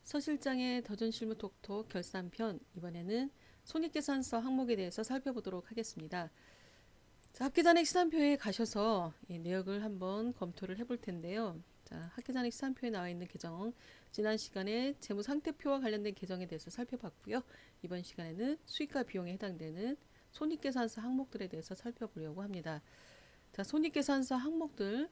서 실장의 더존실무 톡톡 결산편, 이번에는 손익계산서 항목에 대해서 살펴보도록 하겠습니다. 자, 학계잔액 시산표에 가셔서 이 내역을 한번 검토를 해볼 텐데요. 자, 학계잔액 시산표에 나와 있는 계정, 지난 시간에 재무상태표와 관련된 계정에 대해서 살펴봤고요. 이번 시간에는 수익과 비용에 해당되는 손익계산서 항목들에 대해서 살펴보려고 합니다. 자, 손익계산서 항목들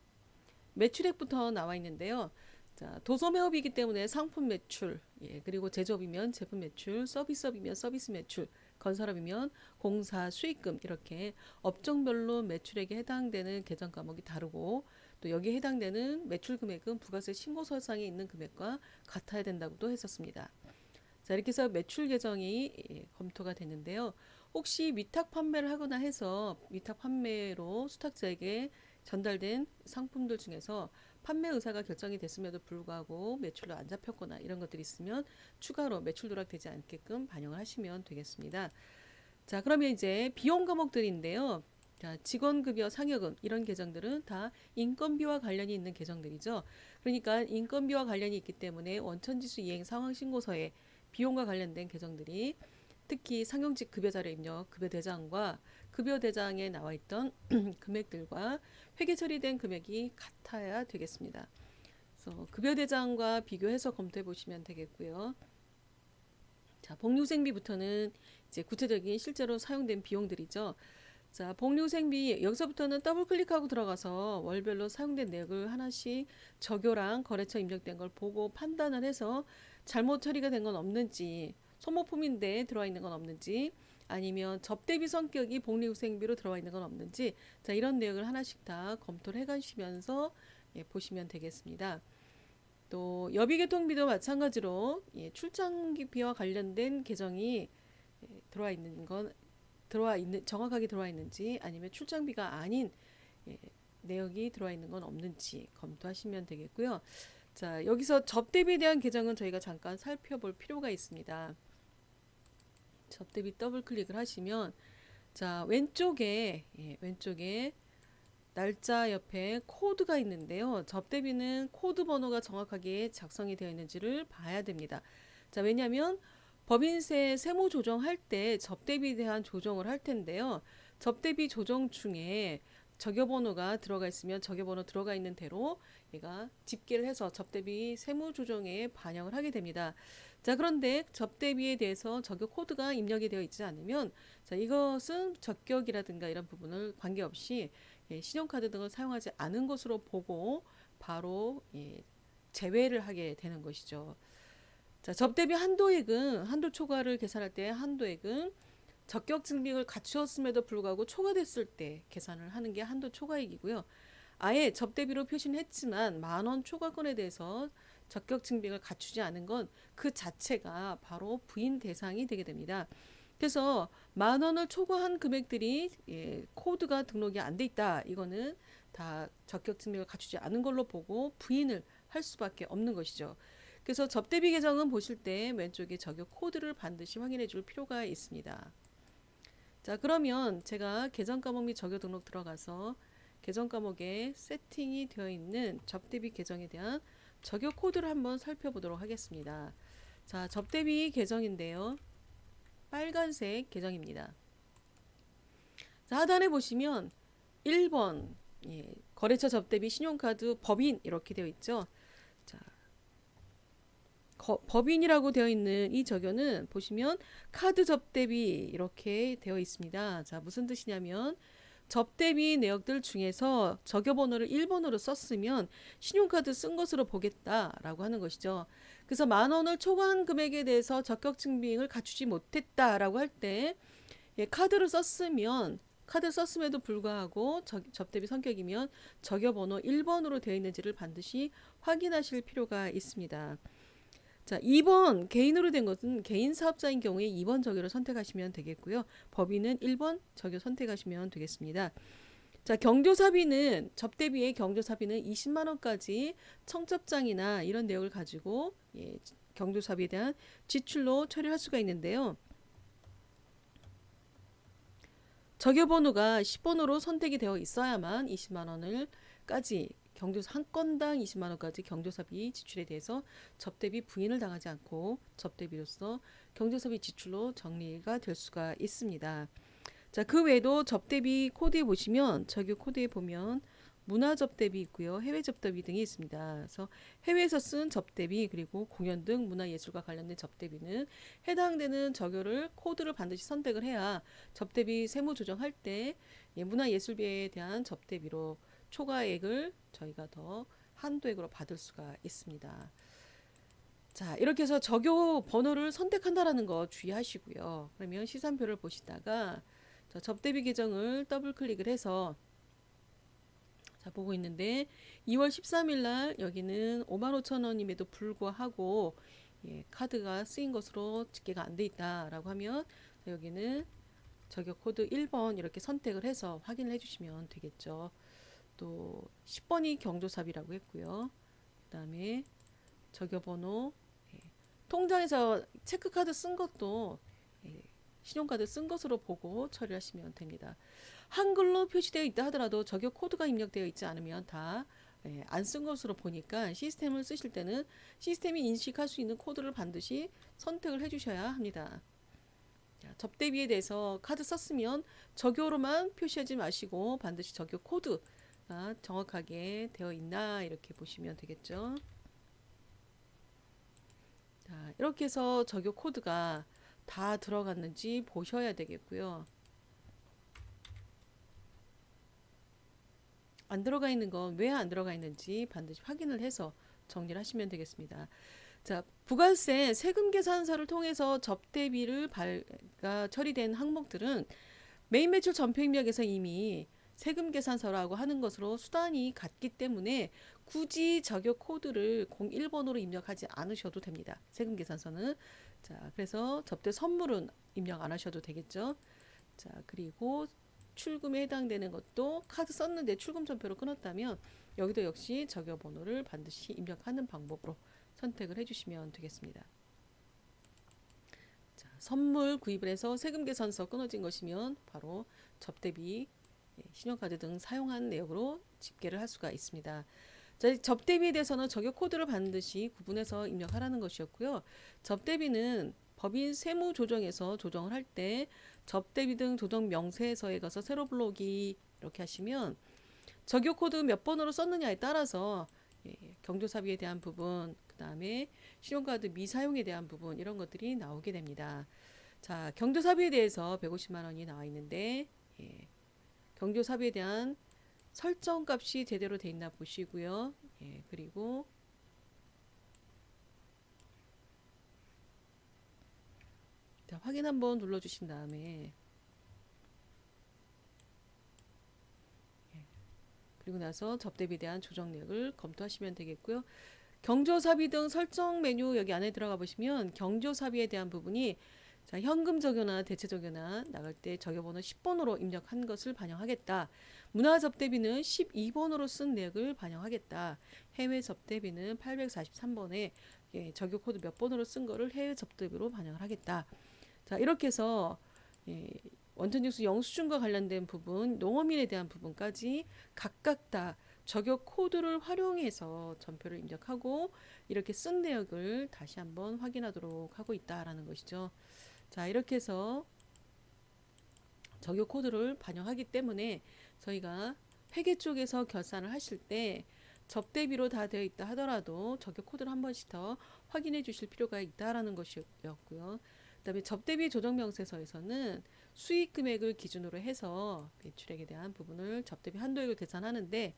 매출액부터 나와 있는데요. 자, 도소매업이기 때문에 상품 매출, 그리고 제조업이면 제품 매출, 서비스업이면 서비스 매출, 건설업이면 공사 수익금, 이렇게 업종별로 매출액에 해당되는 계정 과목이 다르고, 또 여기에 해당되는 매출 금액은 부가세 신고서상에 있는 금액과 같아야 된다고도 했었습니다. 자, 이렇게 해서 매출 계정이 검토가 됐는데요. 혹시 위탁 판매를 하거나 해서 위탁 판매로 수탁자에게 전달된 상품들 중에서 판매 의사가 결정이 됐음에도 불구하고 매출로 안 잡혔거나 이런 것들이 있으면 추가로 매출 누락되지 않게끔 반영을 하시면 되겠습니다. 자, 그러면 이제 비용 과목들인데요. 자, 직원급여, 상여금 이런 계정들은 다 인건비와 관련이 있는 계정들이죠. 그러니까 인건비와 관련이 있기 때문에 원천지수 이행 상황 신고서에 비용과 관련된 계정들이 특히 상용직 급여자료 입력 급여대장과 급여대장에 나와 있던 금액들과 회계 처리된 금액이 같아야 되겠습니다. 그래서 급여대장과 비교해서 검토해 보시면 되겠고요. 자, 복리후생비부터는 이제 구체적인 실제로 사용된 비용들이죠. 자, 복리후생비 여기서부터는 더블 클릭하고 들어가서 월별로 사용된 내역을 하나씩 적요랑 거래처 입력된 걸 보고 판단을 해서 잘못 처리가 된 건 없는지, 소모품인데 들어와 있는 건 없는지, 아니면 접대비 성격이 복리후생비로 들어와 있는 건 없는지, 자, 이런 내역을 하나씩 다 검토를 해가시면서 보시면 되겠습니다. 또 여비교통비도 마찬가지로 출장비와 관련된 계정이 정확하게 들어와 있는지, 아니면 출장비가 아닌 내역이 들어와 있는 건 없는지 검토하시면 되겠고요. 자, 여기서 접대비에 대한 계정은 저희가 잠깐 살펴볼 필요가 있습니다. 접대비 더블 클릭을 하시면, 자, 왼쪽에 날짜 옆에 코드가 있는데요. 접대비는 코드 번호가 정확하게 작성이 되어 있는지를 봐야 됩니다. 자, 왜냐하면 법인세 세무 조정할 때 접대비에 대한 조정을 할 텐데요. 접대비 조정 중에 적여번호가 들어가 있으면 적여번호 들어가 있는 대로 얘가 집계를 해서 접대비 세무 조정에 반영을 하게 됩니다. 자, 그런데 접대비에 대해서 적격 코드가 입력이 되어 있지 않으면, 자, 이것은 적격이라든가 이런 부분을 관계없이 신용카드 등을 사용하지 않은 것으로 보고 바로 제외를 하게 되는 것이죠. 자, 접대비 한도 초과를 계산할 때 한도액은 적격 증빙을 갖추었음에도 불구하고 초과됐을 때 계산을 하는 게 한도 초과액이고요. 아예 접대비로 표시는 했지만 10,000원 초과건에 대해서 적격 증빙을 갖추지 않은 건 그 자체가 바로 부인 대상이 되게 됩니다. 그래서 10,000원을 초과한 금액들이 코드가 등록이 안 돼 있다. 이거는 다 적격 증빙을 갖추지 않은 걸로 보고 부인을 할 수밖에 없는 것이죠. 그래서 접대비 계정은 보실 때 왼쪽에 적격 코드를 반드시 확인해 줄 필요가 있습니다. 자, 그러면 제가 계정 과목 및 적용 등록 들어가서 계정 과목에 세팅이 되어 있는 접대비 계정에 대한 적용 코드를 한번 살펴보도록 하겠습니다. 자, 접대비 계정인데요. 빨간색 계정입니다. 자, 하단에 보시면 1번 거래처 접대비 신용카드 법인 이렇게 되어 있죠. 자, 법인이라고 되어 있는 이 적요는 보시면 카드 접대비 이렇게 되어 있습니다. 자, 무슨 뜻이냐면 접대비 내역들 중에서 적요번호를 1번으로 썼으면 신용카드 쓴 것으로 보겠다라고 하는 것이죠. 그래서 10,000원을 초과한 금액에 대해서 적격 증빙을 갖추지 못했다라고 할 때 카드를 썼음에도 불구하고 접대비 성격이면 적요번호 1번으로 되어 있는지를 반드시 확인하실 필요가 있습니다. 자, 2번 개인으로 된 것은 개인 사업자인 경우에 2번 적요를 선택하시면 되겠고요. 법인은 1번 적요 선택하시면 되겠습니다. 자, 경조사비는 접대비의 경조사비는 20만 원까지 청첩장이나 이런 내역을 가지고 경조사비에 대한 지출로 처리할 수가 있는데요. 적요번호가 10번으로 선택이 되어 있어야만 20만 원을까지 경조사 한 건당 20만 원까지 경조사비 지출에 대해서 접대비 부인을 당하지 않고 접대비로서 경조사비 지출로 정리가 될 수가 있습니다. 자, 그 외에도 접대비 코드에 보시면 저기 코드에 보면 문화 접대비 있고요. 해외 접대비 등이 있습니다. 그래서 해외에서 쓴 접대비 그리고 공연 등 문화예술과 관련된 접대비는 해당되는 저교를 코드를 반드시 선택을 해야 접대비 세무 조정할 때 문화예술비에 대한 접대비로 초과액을 저희가 더 한도액으로 받을 수가 있습니다. 자, 이렇게 해서 저교 번호를 선택한다라는 거 주의하시고요. 그러면 시산표를 보시다가 접대비 계정을 더블 클릭을 해서 자, 보고 있는데 2월 13일 날 여기는 55,000원임에도 불구하고 카드가 쓰인 것으로 집계가 안 돼 있다라고 하면 여기는 저격 코드 1번 이렇게 선택을 해서 확인을 해주시면 되겠죠. 또 10번이 경조사비라고 했고요. 그 다음에 저격번호 통장에서 체크카드 쓴 것도 신용카드 쓴 것으로 보고 처리하시면 됩니다. 한글로 표시되어 있다 하더라도 저격 코드가 입력되어 있지 않으면 다 안 쓴 것으로 보니까 시스템을 쓰실 때는 시스템이 인식할 수 있는 코드를 반드시 선택을 해주셔야 합니다. 자, 접대비에 대해서 카드 썼으면 저교로만 표시하지 마시고 반드시 저교 코드가 정확하게 되어 있나 이렇게 보시면 되겠죠. 자, 이렇게 해서 저교 코드가 다 들어갔는지 보셔야 되겠고요. 안 들어가 있는 건 왜 안 들어가 있는지 반드시 확인을 해서 정리를 하시면 되겠습니다. 자, 부가세 세금 계산서를 통해서 접대비를 처리된 항목들은 메인 매출 전표 입력에서 이미 세금 계산서라고 하는 것으로 수단이 같기 때문에 굳이 저격 코드를 01번으로 입력하지 않으셔도 됩니다. 세금 계산서는. 자, 그래서 접대 선물은 입력 안 하셔도 되겠죠. 자, 그리고 출금에 해당되는 것도 카드 썼는데 출금 전표로 끊었다면 여기도 역시 저격 번호를 반드시 입력하는 방법으로 선택을 해주시면 되겠습니다. 자, 선물 구입을 해서 세금 계산서 끊어진 것이면 바로 접대비, 신용카드 등 사용한 내역으로 집계를 할 수가 있습니다. 자, 접대비에 대해서는 저격 코드를 반드시 구분해서 입력하라는 것이었고요. 접대비는 법인 세무조정에서 조정을 할 때 접대비 등 조정 명세서에 가서 세로 불러오기 이렇게 하시면 저격 코드 몇 번으로 썼느냐에 따라서 경조사비에 대한 부분, 그 다음에 신용카드 미사용에 대한 부분 이런 것들이 나오게 됩니다. 자, 경조사비에 대해서 150만 원이 나와 있는데 경조사비에 대한 설정 값이 제대로 돼 있나 보시고요. 그리고 자, 확인 한번 눌러주신 다음에 그리고 나서 접대비에 대한 조정 내역을 검토하시면 되겠고요. 경조사비 등 설정 메뉴 여기 안에 들어가 보시면 경조사비에 대한 부분이 자, 현금 적요나 대체 적요나 나갈 때 적요번호 10번으로 입력한 것을 반영하겠다. 문화 접대비는 12번으로 쓴 내역을 반영하겠다. 해외 접대비는 843번에 적요 코드 몇 번으로 쓴 거를 해외 접대비로 반영을 하겠다. 자, 이렇게 해서 원천징수 영수증과 관련된 부분, 농어민에 대한 부분까지 각각 다 저격 코드를 활용해서 전표를 입력하고 이렇게 쓴 내역을 다시 한번 확인하도록 하고 있다라는 것이죠. 자, 이렇게 해서 저격 코드를 반영하기 때문에 저희가 회계 쪽에서 결산을 하실 때 접대비로 다 되어 있다 하더라도 저격 코드를 한 번씩 더 확인해 주실 필요가 있다라는 것이었고요. 그 다음에 접대비 조정명세서에서는 수익 금액을 기준으로 해서 매출액에 대한 부분을 접대비 한도액을 계산하는데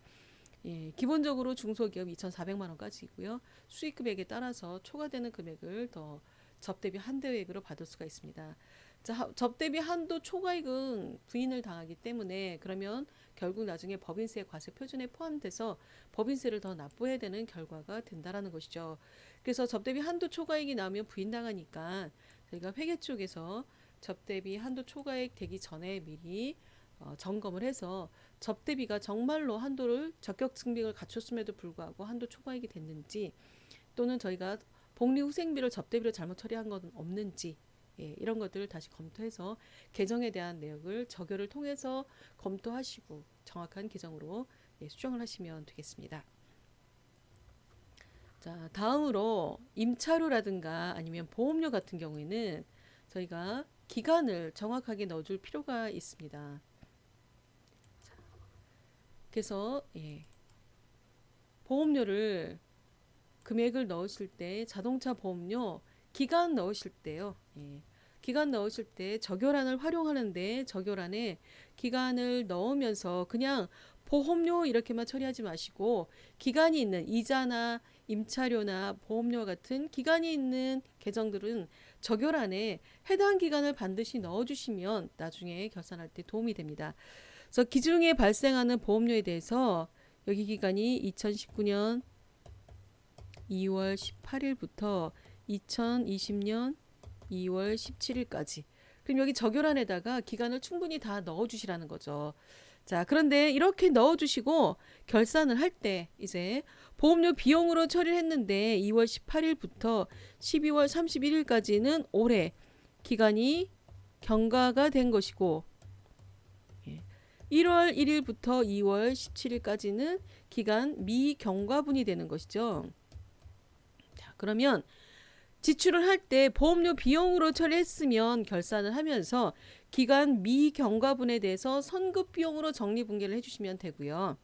기본적으로 중소기업 2,400만 원까지이고요. 수익 금액에 따라서 초과되는 금액을 더 접대비 한도액으로 받을 수가 있습니다. 자, 접대비 한도 초과액은 부인을 당하기 때문에 그러면 결국 나중에 법인세 과세 표준에 포함돼서 법인세를 더 납부해야 되는 결과가 된다라는 것이죠. 그래서 접대비 한도 초과액이 나오면 부인당하니까 저희가 회계 쪽에서 접대비 한도 초과액 되기 전에 미리 점검을 해서 접대비가 정말로 한도를 적격 증빙을 갖췄음에도 불구하고 한도 초과액이 됐는지 또는 저희가 복리후생비를 접대비로 잘못 처리한 건 없는지 이런 것들을 다시 검토해서 계정에 대한 내역을 저결을 통해서 검토하시고 정확한 계정으로 수정을 하시면 되겠습니다. 자, 다음으로 임차료라든가 아니면 보험료 같은 경우에는 저희가 기간을 정확하게 넣어줄 필요가 있습니다. 그래서 보험료를 금액을 넣으실 때 자동차 보험료 기간 넣으실 때요. 기간 넣으실 때 적요란을 활용하는데 적요란에 기간을 넣으면서 그냥 보험료 이렇게만 처리하지 마시고 기간이 있는 이자나 임차료나 보험료 같은 기간이 있는 계정들은 적요란에 해당 기간을 반드시 넣어주시면 나중에 결산할 때 도움이 됩니다. 그래서 기중에 발생하는 보험료에 대해서 여기 기간이 2019년 2월 18일부터 2020년 2월 17일까지. 그럼 여기 적요란에다가 기간을 충분히 다 넣어주시라는 거죠. 자, 그런데 이렇게 넣어주시고 결산을 할 때 이제 보험료 비용으로 처리를 했는데 2월 18일부터 12월 31일까지는 올해 기간이 경과가 된 것이고 1월 1일부터 2월 17일까지는 기간 미경과분이 되는 것이죠. 자, 그러면 지출을 할 때 보험료 비용으로 처리했으면 결산을 하면서 기간 미경과분에 대해서 선급 비용으로 적립분계를 해주시면 되고요.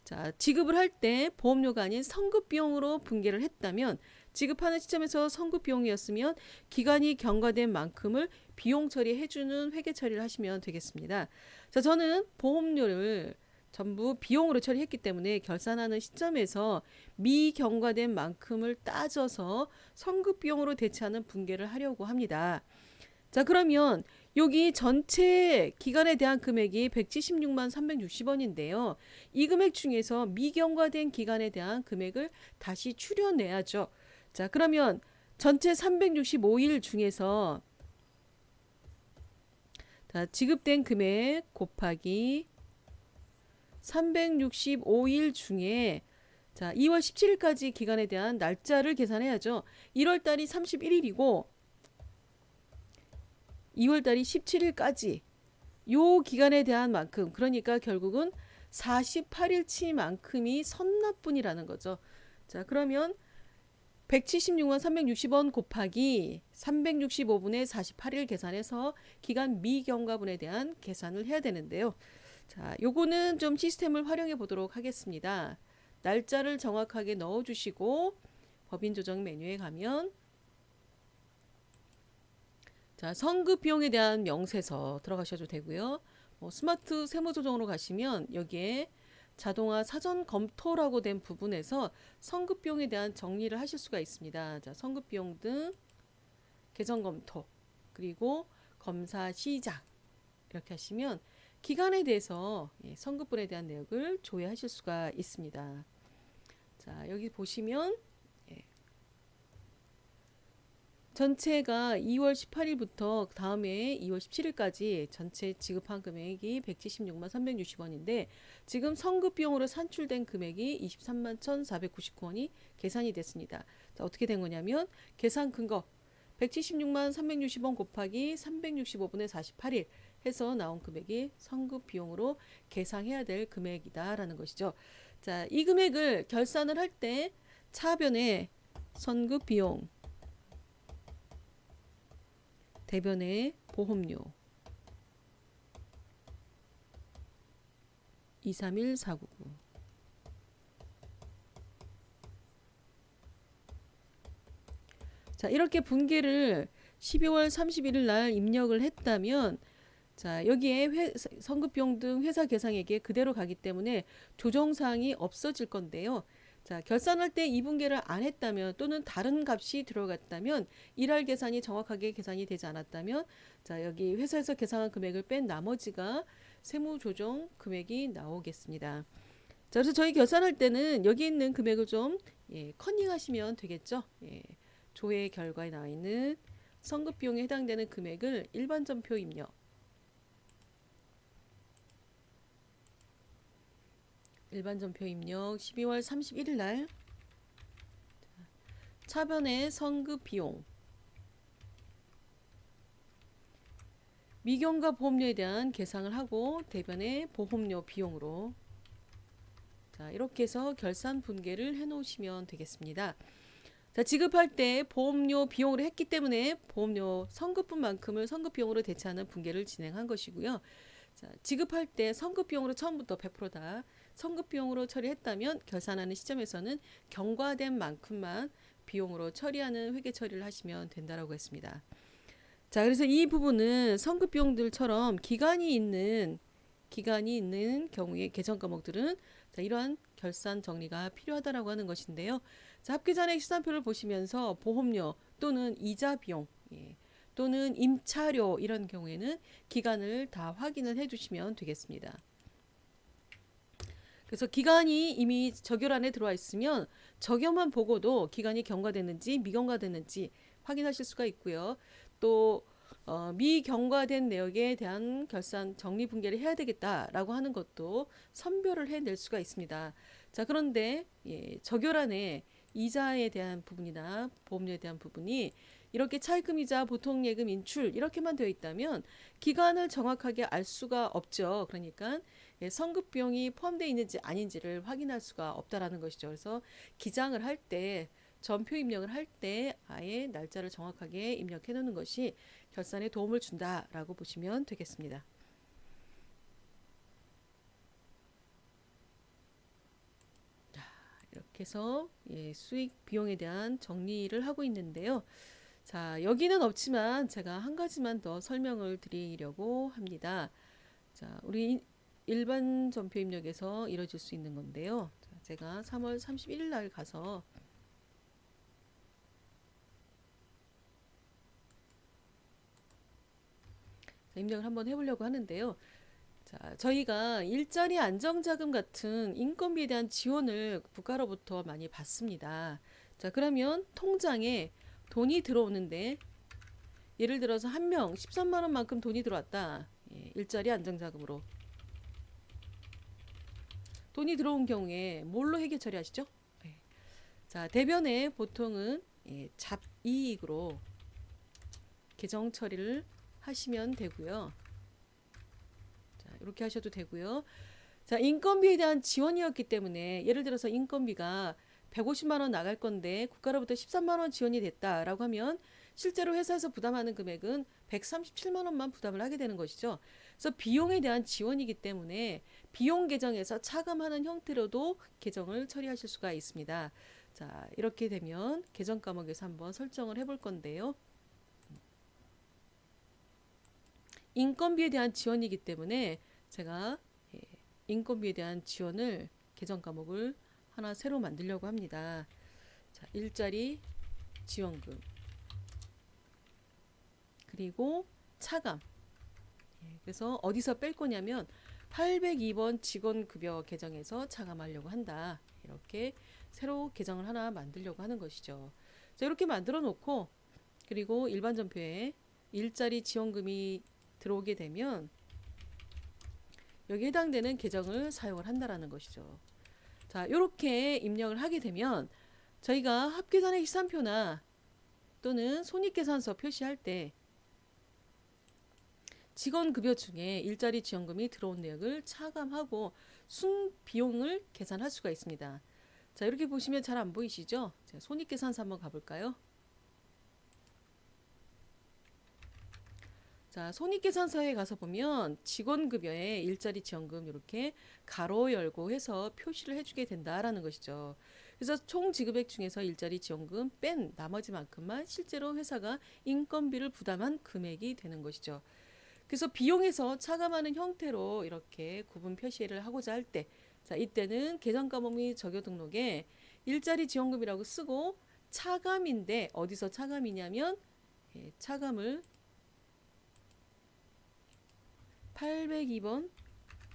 자, 지급을 할 때 보험료가 아닌 선급 비용으로 분계를 했다면 지급하는 시점에서 선급 비용이었으면 기간이 경과된 만큼을 비용 처리해주는 회계 처리를 하시면 되겠습니다. 자, 저는 보험료를 전부 비용으로 처리했기 때문에 결산하는 시점에서 미경과된 만큼을 따져서 선급 비용으로 대체하는 분계를 하려고 합니다. 자, 그러면 여기 전체 기간에 대한 금액이 176만 360원인데요. 이 금액 중에서 미경과된 기간에 대한 금액을 다시 추려내야죠. 자, 그러면 전체 365일 중에서 지급된 금액 곱하기 365일 중에 자, 2월 17일까지 기간에 대한 날짜를 계산해야죠. 1월 달이 31일이고 2월 달이 17일까지 요 기간에 대한 만큼, 그러니까 결국은 48일치만큼이 선납분이라는 거죠. 자, 그러면 176만 360원 곱하기 365분의 48일 계산해서 기간 미경과분에 대한 계산을 해야 되는데요. 자, 요거는 좀 시스템을 활용해 보도록 하겠습니다. 날짜를 정확하게 넣어주시고 법인 조정 메뉴에 가면 자, 선급 비용에 대한 명세서 들어가셔도 되고요. 스마트 세무 조정으로 가시면 여기에 자동화 사전 검토라고 된 부분에서 선급 비용에 대한 정리를 하실 수가 있습니다. 자, 선급 비용 등 계정 검토 그리고 검사 시작 이렇게 하시면 기간에 대해서 선급분에 대한 내역을 조회하실 수가 있습니다. 자, 여기 보시면 전체가 2월 18일부터 다음에 2월 17일까지 전체 지급한 금액이 176만 360원인데 지금 선급 비용으로 산출된 금액이 23만 1,499원이 계산이 됐습니다. 자, 어떻게 된 거냐면 계산 근거 176만 360원 곱하기 365분의 48일 해서 나온 금액이 선급 비용으로 계상해야 될 금액이다라는 것이죠. 자, 이 금액을 결산을 할 때 차변에 선급 비용 대변에 보험료 231499 자, 이렇게 분계를 12월 31일 날 입력을 했다면 자, 여기에 선급비용 등 회사 계상액에 그대로 가기 때문에 조정사항이 없어질 건데요. 자, 결산할 때 이분계를 안 했다면 또는 다른 값이 들어갔다면 일할 계산이 정확하게 계산이 되지 않았다면 자, 여기 회사에서 계상한 금액을 뺀 나머지가 세무조정 금액이 나오겠습니다. 자, 그래서 저희 결산할 때는 여기 있는 금액을 좀 커닝하시면 되겠죠. 조회 결과에 나와 있는 선급 비용에 해당되는 금액을 일반 전표 입력 일반 전표 입력 12월 31일 날 차변의 선급 비용 미경과 보험료에 대한 계상을 하고 대변의 보험료 비용으로 자, 이렇게 해서 결산 분계를 해 놓으시면 되겠습니다. 자, 지급할 때 보험료 비용으로 했기 때문에 보험료 선급분만큼을 선급 비용으로 대체하는 분계를 진행한 것이고요. 자, 지급할 때 선급 비용으로 처음부터 100%다 선급 비용으로 처리했다면 결산하는 시점에서는 경과된 만큼만 비용으로 처리하는 회계 처리를 하시면 된다라고 했습니다. 자, 그래서 이 부분은 선급 비용들처럼 기간이 있는 경우에 계정 과목들은 자, 이러한 결산 정리가 필요하다라고 하는 것인데요. 자, 합계잔액 시산표를 보시면서 보험료 또는 이자 비용 또는 임차료 이런 경우에는 기간을 다 확인을 해주시면 되겠습니다. 그래서 기간이 이미 적요란에 들어와 있으면 적요만 보고도 기간이 경과됐는지 미경과됐는지 확인하실 수가 있고요. 또 미경과된 내역에 대한 결산 정리 분계를 해야 되겠다라고 하는 것도 선별을 해낼 수가 있습니다. 자, 그런데 적요란에 이자에 대한 부분이나 보험료에 대한 부분이 이렇게 차입금이자 보통예금 인출 이렇게만 되어 있다면 기간을 정확하게 알 수가 없죠. 그러니까 선급 비용이 포함되어 있는지 아닌지를 확인할 수가 없다라는 것이죠. 그래서 기장을 할 때 전표 입력을 할 때 아예 날짜를 정확하게 입력해 놓는 것이 결산에 도움을 준다라고 보시면 되겠습니다. 이렇게 해서 수익 비용에 대한 정리를 하고 있는데요. 자, 여기는 없지만 제가 한 가지만 더 설명을 드리려고 합니다. 자, 우리 일반 전표 입력에서 이뤄질 수 있는 건데요. 자, 제가 3월 31일 날 가서 입력을 한번 해보려고 하는데요. 자, 저희가 일자리 안정자금 같은 인건비에 대한 지원을 국가로부터 많이 받습니다. 자, 그러면 통장에 돈이 들어오는데 예를 들어서 한 명 13만 원만큼 돈이 들어왔다. 일자리 안정자금으로. 돈이 들어온 경우에 뭘로 회계 처리하시죠? 자, 대변에 보통은 잡이익으로 계정 처리를 하시면 되고요. 자, 이렇게 하셔도 되고요. 자, 인건비에 대한 지원이었기 때문에 예를 들어서 인건비가 150만 원 나갈 건데 국가로부터 13만 원 지원이 됐다라고 하면 실제로 회사에서 부담하는 금액은 137만 원만 부담을 하게 되는 것이죠. 그래서 비용에 대한 지원이기 때문에 비용 계정에서 차감하는 형태로도 계정을 처리하실 수가 있습니다. 자, 이렇게 되면 계정 과목에서 한번 설정을 해볼 건데요. 인건비에 대한 지원이기 때문에 제가 인건비에 대한 지원을 계정 과목을 하나 새로 만들려고 합니다. 자, 일자리 지원금 그리고 차감. 그래서 어디서 뺄 거냐면 802번 직원급여 계정에서 차감하려고 한다. 이렇게 새로 계정을 하나 만들려고 하는 것이죠. 자, 이렇게 만들어 놓고 그리고 일반 전표에 일자리 지원금이 들어오게 되면 여기 해당되는 계정을 사용을 한다라는 것이죠. 자, 이렇게 입력을 하게 되면 저희가 합계산액 시산표나 또는 손익계산서 표시할 때 직원급여 중에 일자리 지원금이 들어온 내역을 차감하고 순비용을 계산할 수가 있습니다. 자, 이렇게 보시면 잘 안 보이시죠? 자, 손익계산서 한번 가볼까요? 자, 손익계산서에 가서 보면 직원급여에 일자리 지원금 이렇게 가로 열고 해서 표시를 해주게 된다라는 것이죠. 그래서 총 지급액 중에서 일자리 지원금 뺀 나머지만큼만 실제로 회사가 인건비를 부담한 금액이 되는 것이죠. 그래서 비용에서 차감하는 형태로 이렇게 구분 표시를 하고자 할 때, 자, 이때는 계정 과목 및 적요 등록에 일자리 지원금이라고 쓰고 차감인데 어디서 차감이냐면 차감을 802번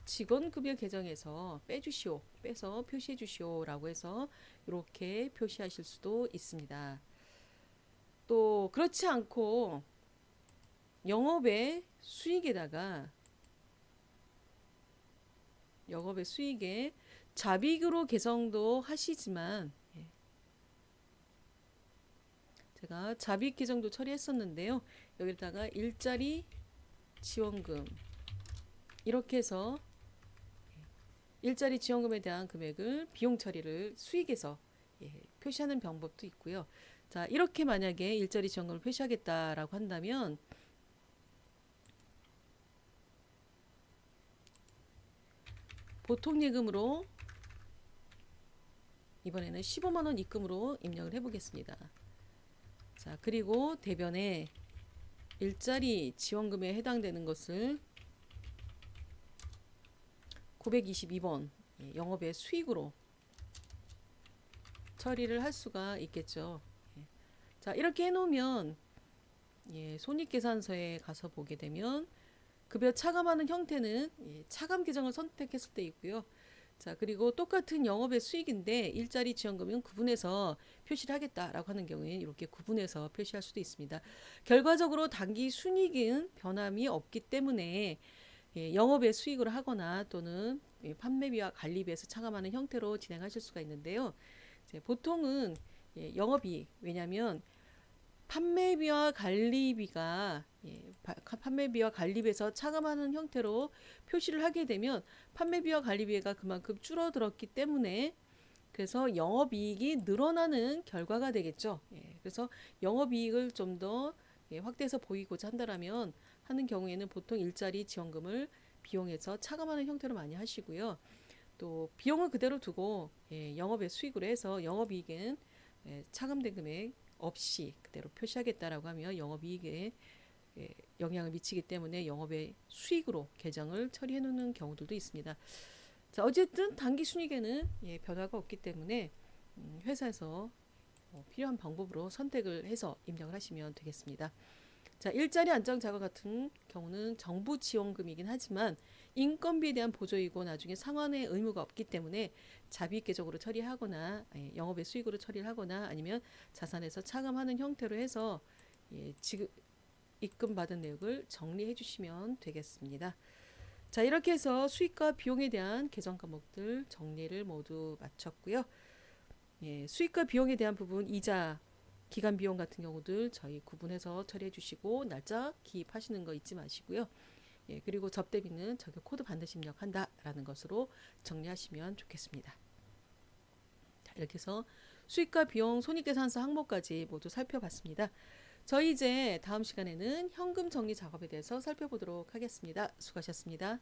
직원급여 계정에서 빼주시오, 빼서 표시해 주시오라고 해서 이렇게 표시하실 수도 있습니다. 또 그렇지 않고 영업의 수익에 잡이익으로 계정도 하시지만 제가 잡이익 계정도 처리했었는데요. 여기다가 일자리 지원금 이렇게 해서 일자리 지원금에 대한 금액을 비용 처리를 수익에서 표시하는 방법도 있고요. 자, 이렇게 만약에 일자리 지원금을 표시하겠다라고 한다면 보통 예금으로 이번에는 15만 원 입금으로 입력을 해보겠습니다. 자, 그리고 대변에 일자리 지원금에 해당되는 것을 922번 영업의 수익으로 처리를 할 수가 있겠죠. 자, 이렇게 해놓으면 손익계산서에 가서 보게 되면 급여 차감하는 형태는 차감 계정을 선택했을 때 있고요. 자, 그리고 똑같은 영업의 수익인데 일자리 지원금은 구분해서 표시를 하겠다라고 하는 경우에는 이렇게 구분해서 표시할 수도 있습니다. 결과적으로 단기 순이익은 변함이 없기 때문에 영업의 수익으로 하거나 또는 판매비와 관리비에서 차감하는 형태로 진행하실 수가 있는데요. 보통은 영업이익, 왜냐하면 판매비와 관리비에서 차감하는 형태로 표시를 하게 되면 판매비와 관리비가 그만큼 줄어들었기 때문에 그래서 영업이익이 늘어나는 결과가 되겠죠. 그래서 영업이익을 좀 더 확대해서 보이고자 한다라면 하는 경우에는 보통 일자리 지원금을 비용에서 차감하는 형태로 많이 하시고요. 또 비용을 그대로 두고 영업의 수익으로 해서 영업이익은 차감된 금액 없이 그대로 표시하겠다라고 하면 영업이익에 영향을 미치기 때문에 영업의 수익으로 계정을 처리해 놓는 경우들도 있습니다. 자, 어쨌든 단기 순이익에는 변화가 없기 때문에 회사에서 필요한 방법으로 선택을 해서 입력을 하시면 되겠습니다. 자, 일자리 안정 자금 같은 경우는 정부 지원금이긴 하지만 인건비에 대한 보조이고 나중에 상환의 의무가 없기 때문에 자비 계적으로 처리하거나 영업의 수익으로 처리를 하거나 아니면 자산에서 차감하는 형태로 해서 지금 입금 받은 내역을 정리해 주시면 되겠습니다. 자, 이렇게 해서 수익과 비용에 대한 계정 과목들 정리를 모두 마쳤고요. 수익과 비용에 대한 부분 이자 기간 비용 같은 경우들 저희 구분해서 처리해 주시고 날짜 기입하시는 거 잊지 마시고요. 그리고 접대비는 저기 코드 반드시 입력한다라는 것으로 정리하시면 좋겠습니다. 자, 이렇게 해서 수익과 비용 손익계산서 항목까지 모두 살펴봤습니다. 저희 이제 다음 시간에는 현금 정리 작업에 대해서 살펴보도록 하겠습니다. 수고하셨습니다.